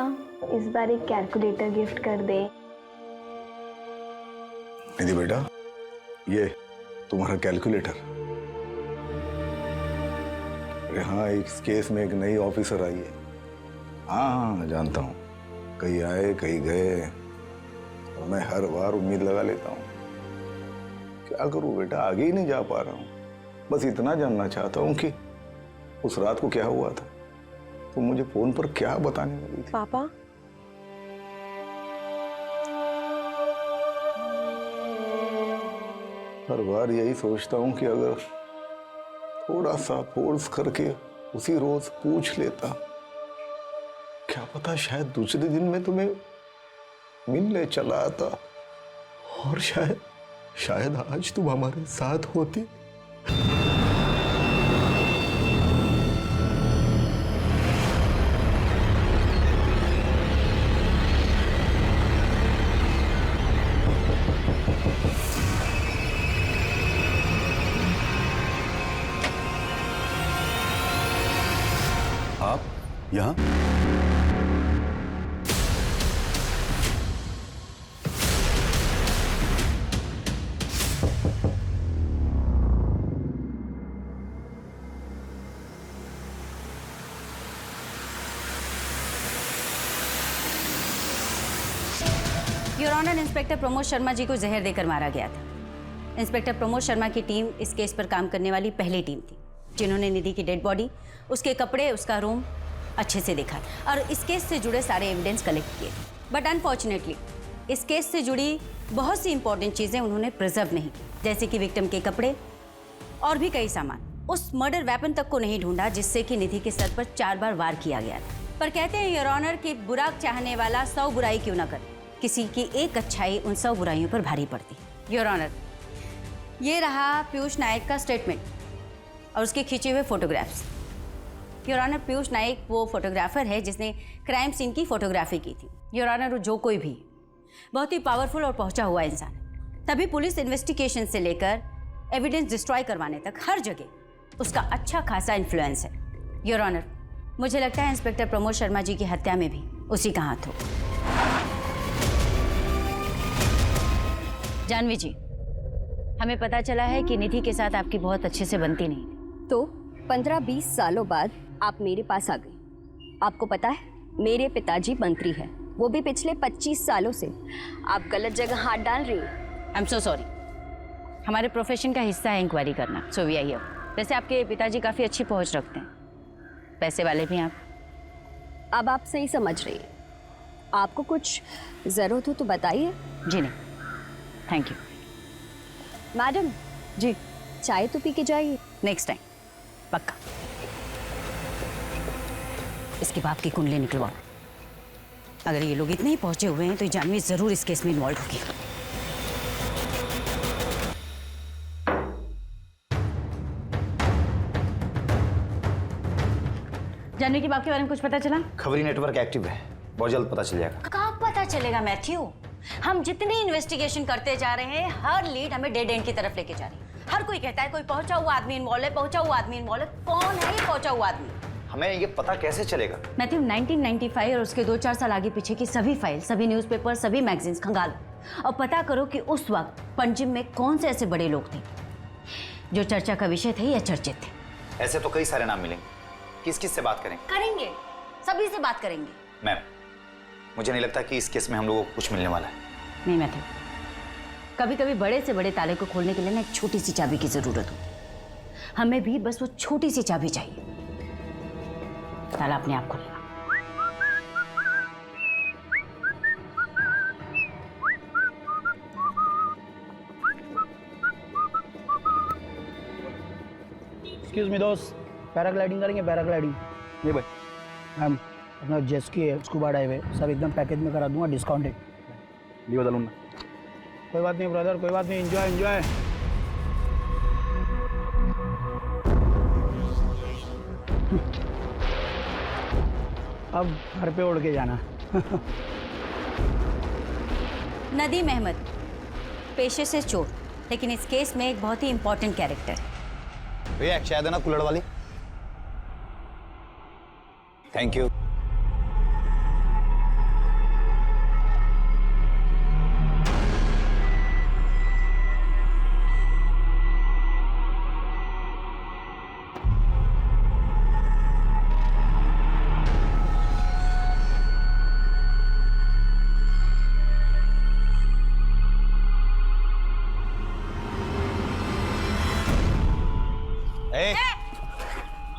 इस बार एक कैलकुलेटर गिफ्ट कर दे। निधि बेटा, ये तुम्हारा कैलकुलेटर। अरे हाँ, इस केस में एक नई ऑफिसर आई है। हाँ, जानता हूँ। कहीं आए कहीं गए, और मैं हर बार उम्मीद लगा लेता हूँ। क्या करूँ बेटा, आगे ही नहीं जा पा रहा हूँ। बस इतना जानना चाहता हूँ कि उस रात को क्या हुआ था। तो मुझे फोन पर क्या बताने वाली थी? पापा, हर बार यही सोचता हूँ कि अगर थोड़ा सा फोर्स करके उसी रोज पूछ लेता, क्या पता शायद दूसरे दिन में तुम्हें मिलने चला आता और शायद आज तुम हमारे साथ होती। आप यहाँ? Your honour, inspector Pramod Sharma ji को जहर देकर मारा गया था। इंस्पेक्टर प्रमोद शर्मा की टीम इस केस पर काम करने वाली पहली टीम थी जिन्होंने निधि की डेड बॉडी, उसके कपड़े, उसका रूम अच्छे से देखा और इस केस से जुड़े सारे एविडेंस कलेक्ट किए। बट अनफॉर्चुनेटली इस केस से जुड़ी बहुत सी इंपॉर्टेंट चीज़ें उन्होंने प्रिजर्व नहीं की, जैसे कि विक्टिम के कपड़े और भी कई सामान। उस मर्डर वेपन तक को नहीं ढूंढा जिससे कि निधि के सर पर 4 बार वार किया गया था। पर कहते हैं योर ऑनर कि बुरा चाहने वाला 100 बुराई क्यों ना करे, किसी की एक अच्छाई उन 100 बुराइयों पर भारी पड़ती। योर ऑनर, ये रहा पीयूष नायक का स्टेटमेंट और उसके खींचे हुए फोटोग्राफ्स। योर ऑनर, पीयूष नायक वो फोटोग्राफर है जिसने क्राइम सीन की फोटोग्राफी की थी। योर ऑनर, वो जो कोई भी बहुत ही पावरफुल और पहुंचा हुआ इंसान, तभी पुलिस इन्वेस्टिगेशन से लेकर एविडेंस डिस्ट्रॉय करवाने तक हर जगह उसका अच्छा खासा इन्फ्लुएंस है। योर ऑनर, मुझे लगता है इंस्पेक्टर प्रमोद शर्मा जी की हत्या में भी उसी का हाथ हो। जानवी जी, हमें पता चला है कि निधि के साथ आपकी बहुत अच्छे से बनती नहीं थी। तो 15-20 सालों बाद आप मेरे पास आ गई। आपको पता है मेरे पिताजी मंत्री हैं, वो भी पिछले 25 सालों से। आप गलत जगह हाथ डाल रही हैं। आई एम सो सॉरी, हमारे प्रोफेशन का हिस्सा है इंक्वायरी करना, सो वी आर हियर। वैसे आपके पिताजी काफ़ी अच्छी पहुंच रखते हैं, पैसे वाले भी हैं आप। अब आप सही समझ रही हैं। आपको कुछ ज़रूरत हो तो बताइए। जी नहीं, थैंक यू। मैडम जी, चाय तो पी के जाइए। नेक्स्ट टाइम पक्का। इसके बाप की कुंडली निकलवाओ। अगर ये लोग इतने ही पहुंचे हुए हैं तो जानवी जरूर इस केस में इन्वॉल्व होगी। जानवी के बाप के बारे में कुछ पता चला? खबरी नेटवर्क एक्टिव है, बहुत जल्द पता चल जाएगा। कहाँ पता चलेगा मैथ्यू? हम जितनी इन्वेस्टिगेशन करते जा रहे हैं, हर लीड हमें डेड एंड की तरफ लेके जा रही है। हर कोई कहता है कोई पहुंचा हुआ आदमी इन्वॉल्व है, पहुंचा हुआ आदमी इन्वॉल्व है। कौन है ये पहुंचा हुआ आदमी? हमें ये पता कैसे चलेगा? मैथ्यू 1995 और उसके 2-4 साल आगे पीछे की सभी फाइल, सभी न्यूज़पेपर, सभी मैगजीन्स खंगालो और पता करो कि उस वक्त पंजिम में कौन से ऐसे बड़े लोग थे जो चर्चा का विषय थे या चर्चित थे। ऐसे तो कई सारे नाम मिलेंगे, किस किस से बात करें? करेंगे, सभी से बात करेंगे। मैम, मुझे नहीं लगता कि इस केस में हम लोगों को कुछ मिलने वाला है। नहीं मैथ्यू, कभी कभी बड़े से बड़े ताले को खोलने के लिए ना एक छोटी सी चाबी की जरूरत होती है। हमें भी बस वो छोटी सी चाबी चाहिए, ताला अपने आप खुलेगा। एक्सक्यूज मी दोस्त, पैराग्लाइडिंग करेंगे? पैराग्लाइडिंग नहीं भाई मैम, अपना जेस्की है, स्कूबा डाइव है, सब एकदम पैकेज में करा दूंगा, डिस्काउंटेड। नहीं बता लूँगा। कोई बात नहीं ब्रदर, कोई बात नहीं, एंजॉय एंजॉय। अब घर पे उड़ के जाना। नदीम अहमद पेशे से चोर, लेकिन इस केस में एक बहुत ही इंपॉर्टेंट कैरेक्टर है। भैया एक चाय देना कुल्हड़ वाली। Thank you.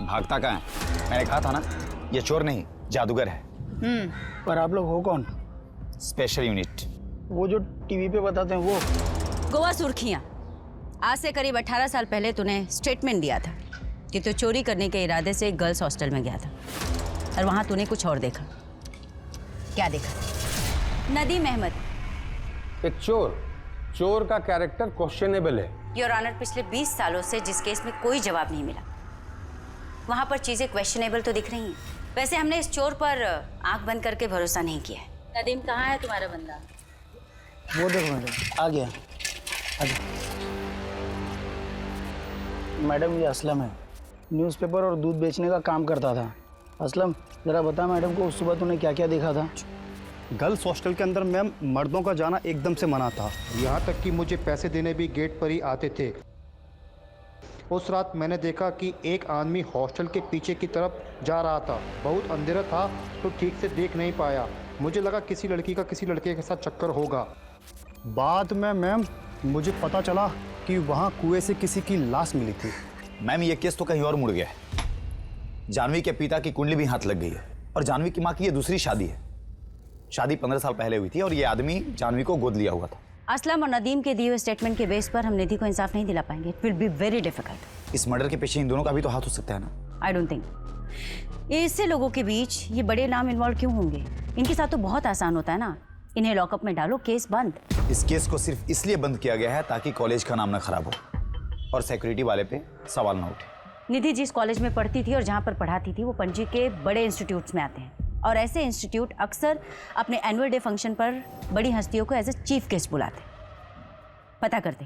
भागता कहाँ है? मैंने कहा था ना, ये चोर नहीं जादूगर है। पर आप लोग हो कौन? Special unit. वो जो टीवी पे बताते हैं वो? गोवा सुर्खियां। आज से करीब 18 साल पहले तूने स्टेटमेंट दिया था कि तू चोरी करने के इरादे से एक गर्ल्स हॉस्टल में गया था और वहां तूने कुछ और देखा। क्या देखा? नदीम अहमद एक चोर, चोर का कैरेक्टर क्वेश्चनेबल है। योर ऑनर, पिछले 20 सालों से जिस केस में कोई जवाब नहीं मिला, वहां पर चीजें क्वेश्चनेबल तो दिख रही हैं। वैसे हमने इस चोर पर आंख बंद करके भरोसा नहीं किया है। नदीम, कहाँ है तुम्हारा बंदा? वो देखो मैडम, आ गया। मैडम ये असलम है, न्यूज़पेपर और दूध बेचने का काम करता था। असलम जरा बता मैडम को, उस सुबह तूने क्या क्या देखा था? गर्ल्स हॉस्टल के अंदर मैम मर्दों का जाना एकदम से मना था, यहाँ तक कि मुझे पैसे देने भी गेट पर ही आते थे। उस रात मैंने देखा कि एक आदमी हॉस्टल के पीछे की तरफ जा रहा था। बहुत अंधेरा था तो ठीक से देख नहीं पाया। मुझे लगा किसी लड़की का किसी लड़के के साथ चक्कर होगा। बाद में मैम मुझे पता चला कि वहाँ कुएं से किसी की लाश मिली थी। मैम ये केस तो कहीं और मुड़ गया है। जानवी के पिता की कुंडली भी हाथ लग गई है और जानवी की माँ की ये दूसरी शादी है। शादी 15 साल पहले हुई थी और ये आदमी जानवी को गोद लिया हुआ था। असलम और नदीम के दिए हुए स्टेटमेंट के बेस पर हम निधि को इंसाफ नहीं दिला पाएंगे। It will be very difficult. इस मर्डर के पीछे इन दोनों का भी तो हाथ हो सकता है ना? I don't think. ऐसे लोगों के बीच ये बड़े नाम इन्वॉल्व क्यों होंगे? इनके साथ तो बहुत आसान होता है ना, इन्हें लॉकअप में डालो, केस बंद। इस केस को सिर्फ इसलिए बंद किया गया है ताकि कॉलेज का नाम ना खराब हो और सिक्योरिटी वाले पे सवाल ना उठे। निधि जिस कॉलेज में पढ़ती थी और जहाँ पर पढ़ाती थी वो पणजी के बड़े इंस्टीट्यूट्स में आते हैं और ऐसे इंस्टीट्यूट अक्सर अपने एनुअल डे फंक्शन पर बड़ी हस्तियों को एज ए चीफ गेस्ट बुलाते हैं। पता करते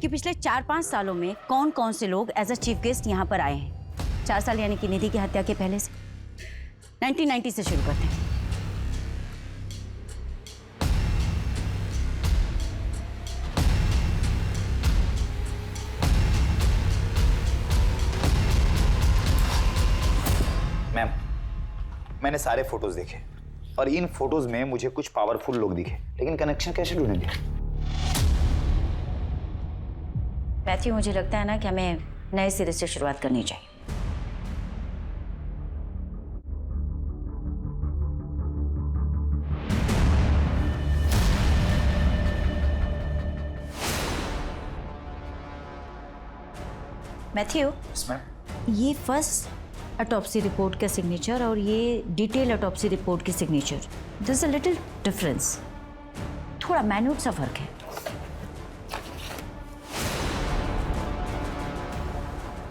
कि पिछले 4-5 सालों में कौन कौन से लोग एज अ चीफ गेस्ट यहाँ पर आए हैं। 4 साल यानी कि निधि की हत्या के पहले से। 1990 से शुरू करते हैं। मैम मैंने सारे फोटोज देखे और इन फोटोज में मुझे कुछ पावरफुल लोग दिखे, लेकिन कनेक्शन कैसे ढूंढेंगे? मैथ्यू, मुझे लगता है ना कि हमें नए सिरे से शुरुआत करनी चाहिए। मैथ्यू, ये फर्स्ट ऑटोप्सी रिपोर्ट का सिग्नेचर और ये डिटेल ऑटोप्सी रिपोर्ट की signature, this is a little difference, थोड़ा मैन्यूट सा फर्क है।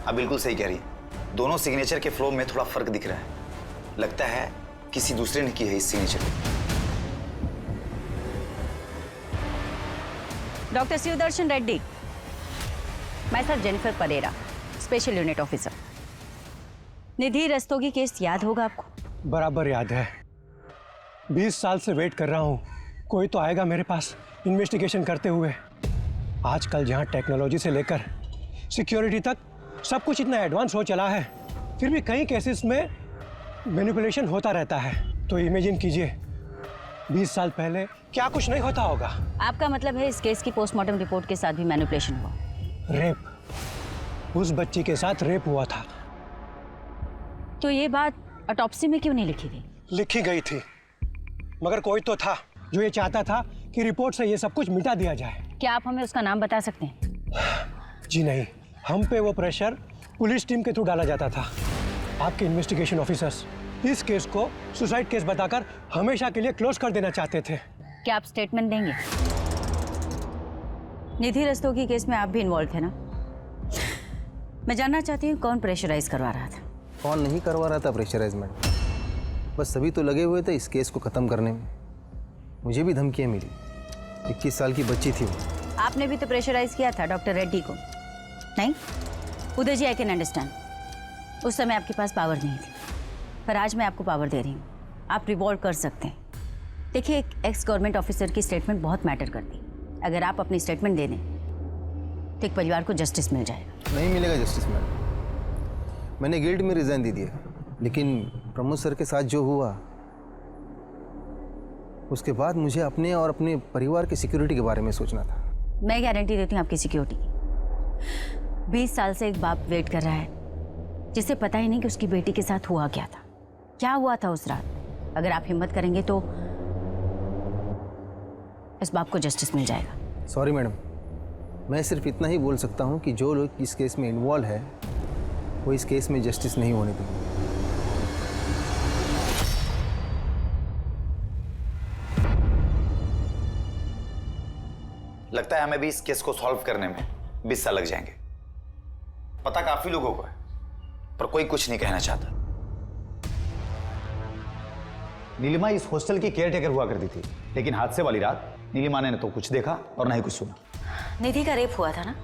आप बिल्कुल सही कह रही है, दोनों सिग्नेचर के फ्लो में थोड़ा फर्क दिख रहा है। लगता है किसी दूसरे ने की है इस सिग्नेचर को। डॉक्टर शिवदर्शन रेड्डी, मैं sir Jennifer Pereira, special unit officer. Nidhi Rastogi case याद होगा आपको? बराबर याद है। 20 साल से वेट कर रहा हूँ, कोई तो आएगा मेरे पास इन्वेस्टिगेशन करते हुए। आजकल जहाँ टेक्नोलॉजी से लेकर सिक्योरिटी तक सब कुछ इतना एडवांस हो चला है, फिर भी कई केसेस में मैनिपुलेशन होता रहता है। तो इमेजिन कीजिए 20 साल पहले क्या कुछ नहीं होता होगा। आपका मतलब है इस केस की पोस्टमार्टम रिपोर्ट के साथ भी मैनिपुलेशन हुआ? रेप, उस बच्ची के साथ रेप हुआ था। तो ये बात ऑटोप्सी में क्यों नहीं लिखी गई? लिखी गई थी, मगर कोई तो था जो ये चाहता था कि रिपोर्ट से ये सब कुछ मिटा दिया जाए। क्या आप हमें उसका नाम बता सकते हैं? जी नहीं, हम पे वो प्रेशर पुलिस टीम के थ्रू डाला जाता था। आपके इन्वेस्टिगेशन ऑफिसर्स इस केस को सुसाइड केस बताकर हमेशा के लिए क्लोज कर देना चाहते थे। क्या आप स्टेटमेंट देंगे? निधि रस्तोगी केस में आप भी इन्वॉल्व थे ना? मैं जानना चाहती हूँ कौन प्रेशराइज करवा रहा था? कौन नहीं करवा रहा था प्रेशराइजमेंट, बस सभी तो लगे हुए थे इस केस को ख़त्म करने में। मुझे भी धमकियाँ मिली, 21 साल की बच्ची थी वो। आपने भी तो प्रेशराइज किया था डॉक्टर रेड्डी को, नहीं? उदय जी, आई कैन अंडरस्टैंड, उस समय आपके पास पावर नहीं थी, पर आज मैं आपको पावर दे रही हूँ, आप रिवॉल्व कर सकते हैं। देखिए, एक एक्स गवर्नमेंट ऑफिसर की स्टेटमेंट बहुत मैटर करती है। अगर आप अपनी स्टेटमेंट दे दें तो एक परिवार को जस्टिस मिल जाएगा। नहीं मिलेगा जस्टिस मैडम, मैंने गिल्ड में रिजाइन दे दिया, लेकिन प्रमोद सर के साथ जो हुआ उसके बाद मुझे अपने और अपने परिवार की सिक्योरिटी के बारे में सोचना था। मैं गारंटी देती हूँ आपकी सिक्योरिटी की। 20 साल से एक बाप वेट कर रहा है जिसे पता ही नहीं कि उसकी बेटी के साथ हुआ क्या था, क्या हुआ था उस रात। अगर आप हिम्मत करेंगे तो इस बाप को जस्टिस मिल जाएगा। सॉरी मैडम, मैं सिर्फ इतना ही बोल सकता हूँ कि जो लोग इस केस में इन्वॉल्व है वो इस केस में जस्टिस नहीं होने देंगे। लगता है हमें भी इस केस को सॉल्व करने में 20 साल लग जाएंगे। पता काफी लोगों को है, पर कोई कुछ नहीं कहना चाहता। नीलिमा इस हॉस्टल की केयरटेकर हुआ करती थी, लेकिन हादसे वाली रात नीलिमा ने तो कुछ देखा और ना ही कुछ सुना। निधि का रेप हुआ था ना,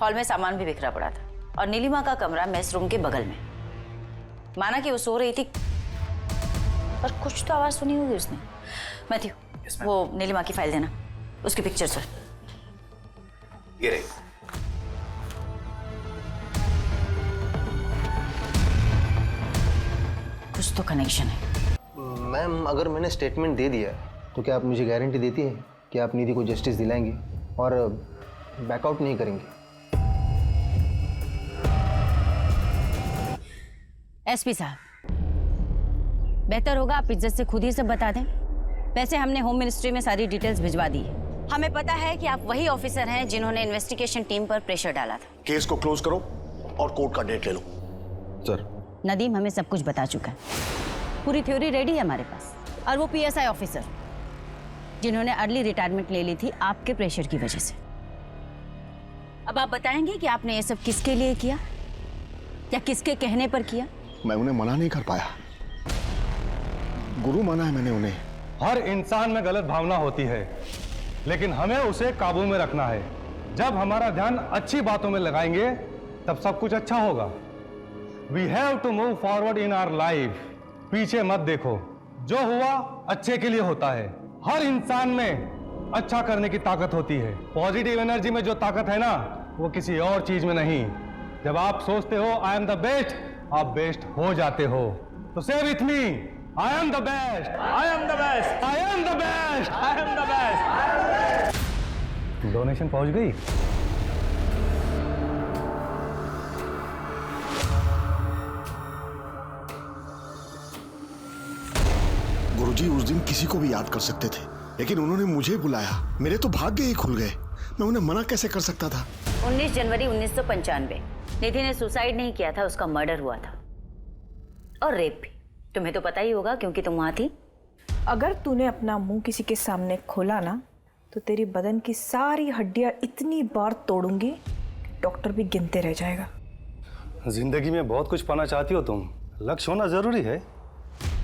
हॉल में सामान भी बिखरा पड़ा था और नीलिमा का कमरा मेस रूम के बगल में। माना कि वो सो रही थी, पर कुछ तो आवाज सुनी होगी उसने। मैथ्यू, वो नीलिमा की फाइल देना, उसकी पिक्चर सर। ये रही। कुछ तो कनेक्शन है। मैम, अगर मैंने स्टेटमेंट दे दिया तो क्या आप मुझे गारंटी देती है कि आप निधि को जस्टिस दिलाएंगे और बैकआउट नहीं करेंगे? एसपी साहब, बेहतर होगा आप इज्जत से खुद ही सब बता दें। वैसे हमने होम मिनिस्ट्री में सारी डिटेल्स भिजवा दी है। हमें पता है कि आप वही ऑफिसर हैं जिन्होंने इन्वेस्टिगेशन टीम पर प्रेशर डाला था। केस को क्लोज करो और कोर्ट का डेट ले लो। सर, नदीम हमें सब कुछ बता चुका है, पूरी थ्योरी रेडी है हमारे पास। और वो पीएसआई ऑफिसर जिन्होंने अर्ली रिटायरमेंट ले ली थी आपके प्रेशर की वजह से। अब आप बताएंगे कि आपने ये सब किसके लिए किया या किसके कहने पर किया? मैं उन्हें मना नहीं कर पाया, गुरु माना है मैंने उन्हें। हर इंसान में गलत भावना होती है, लेकिन हमें उसे काबू में रखना है। जब हमारा ध्यान अच्छी बातों में लगाएंगे तब सब कुछ अच्छा होगा। We have to move forward in our life. पीछे मत देखो, जो हुआ अच्छे के लिए होता है। हर इंसान में अच्छा करने की ताकत होती है। पॉजिटिव एनर्जी में जो ताकत है ना, वो किसी और चीज में नहीं। जब आप सोचते हो आई एम द बेस्ट, आप बेस्ट हो जाते हो। तो से with me, I am the best, I am the best, I am the best, I am the best. Donation पहुंच गई? गुरुजी उस दिन किसी को भी याद कर सकते थे, लेकिन उन्होंने मुझे बुलाया। मेरे तो भाग्य ही खुल गए। मैं उन्हें मना कैसे कर सकता था? 19 जनवरी 1995 निधि ने सुसाइड नहीं किया था, उसका मर्डर हुआ था और रेप भी। तुम्हें तो पता ही होगा क्योंकि तुम वहां थी। अगर तूने अपना मुंह किसी के सामने खोला ना तो तेरी बदन की सारी हड्डियां इतनी बार तोड़ूंगी कि डॉक्टर भी गिनते रह जाएगा। जिंदगी में बहुत कुछ पाना चाहती हो तुम, लक्ष्य होना जरूरी है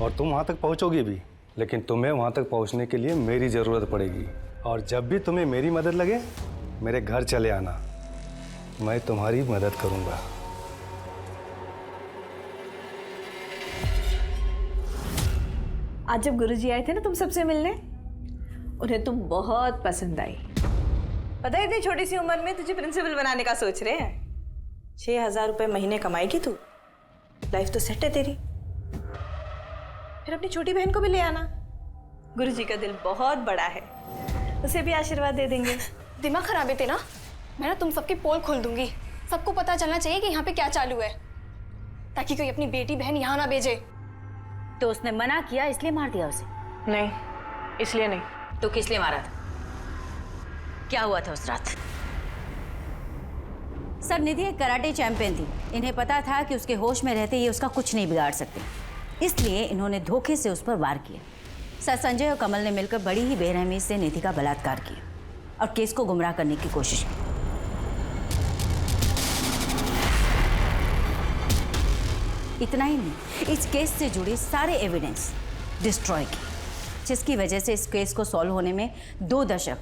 और तुम वहां तक पहुंचोगी भी, लेकिन तुम्हें वहां तक पहुंचने के लिए मेरी जरूरत पड़ेगी। और जब भी तुम्हें मेरी मदद लगे मेरे घर चले आना, मैं तुम्हारी मदद करूंगा। आज जब गुरुजी आए थे ना तुम सबसे मिलने, उन्हें तुम बहुत पसंद आई। पता है इतनी छोटी सी उम्र में तुझे प्रिंसिपल बनाने का सोच रहे हैं। 6,000 रुपए महीने कमाएगी तू, लाइफ तो सेट है तेरी। फिर अपनी छोटी बहन को भी ले आना, गुरुजी का दिल बहुत बड़ा है, उसे भी आशीर्वाद दे देंगे। दिमाग खराब है तेरा। मैं ना तुम सबकी पोल खोल दूंगी। सबको पता चलना चाहिए कि यहाँ पे क्या चालू है, ताकि कोई अपनी बेटी बहन यहाँ ना भेजे। तो उसने मना किया इसलिए मार दिया उसे? नहीं, इसलिए नहीं। तो किस लिए मारा था? क्या हुआ था उस रात? सर, निधि एक कराटे चैंपियन थी। इन्हें पता था कि उसके होश में रहते ये उसका कुछ नहीं बिगाड़ सकते, इसलिए इन्होंने धोखे से उस पर वार किया। सर, संजय और कमल ने मिलकर बड़ी ही बेरहमी से निधि का बलात्कार किया और केस को गुमराह करने की कोशिश की। इतना ही नहीं, इस केस से जुड़े सारे एविडेंस डिस्ट्रॉय किए, जिसकी वजह से इस केस को सॉल्व होने में 2 दशक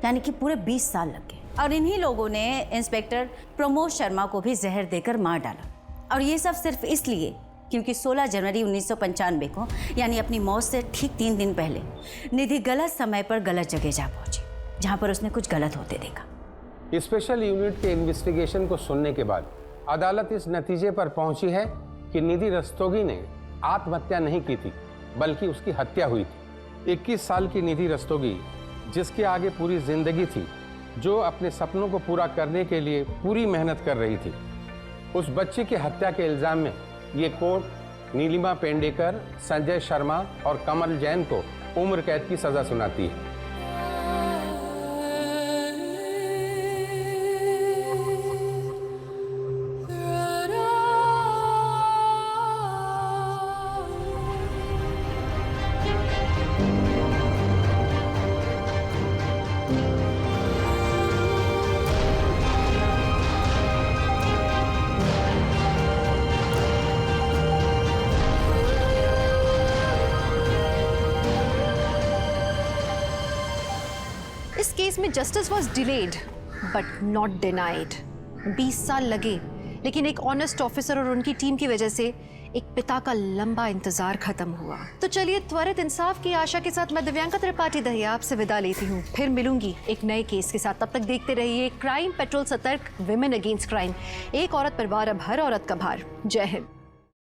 यानी कि पूरे 20 साल लग गए। और इन्हीं लोगों ने इंस्पेक्टर प्रमोद शर्मा को भी जहर देकर मार डाला। और ये सब सिर्फ इसलिए क्योंकि 16 जनवरी 1995 को यानी अपनी मौत से ठीक 3 दिन पहले निधि गलत समय पर गलत जगह जा पहुंची, जहां पर उसने कुछ गलत होते देखा। स्पेशल यूनिट के इन्वेस्टिगेशन को सुनने के बाद अदालत इस नतीजे पर पहुंची है कि निधि रस्तोगी ने आत्महत्या नहीं की थी, बल्कि उसकी हत्या हुई थी। 21 साल की निधि रस्तोगी, जिसके आगे पूरी जिंदगी थी, जो अपने सपनों को पूरा करने के लिए पूरी मेहनत कर रही थी, उस बच्चे की हत्या के इल्जाम में ये कोर्ट नीलिमा पेंडेकर, संजय शर्मा और कमल जैन को उम्र कैद की सजा सुनाती है। इस केस में justice was delayed but not denied. 20 साल लगे, लेकिन एक ऑनेस्ट ऑफिसर और उनकी टीम की वजह से एक पिता का लंबा इंतजार खत्म हुआ। तो चलिए, त्वरित इंसाफ की आशा के साथ मैं दिव्यांका त्रिपाठी दहिया आपसे विदा लेती हूँ। फिर मिलूंगी एक नए केस के साथ। तब तक देखते रहिए क्राइम पेट्रोल, सतर्क, विमेन अगेंस्ट क्राइम। एक औरत पर वार, अब हर औरत का भार। जय हिंद।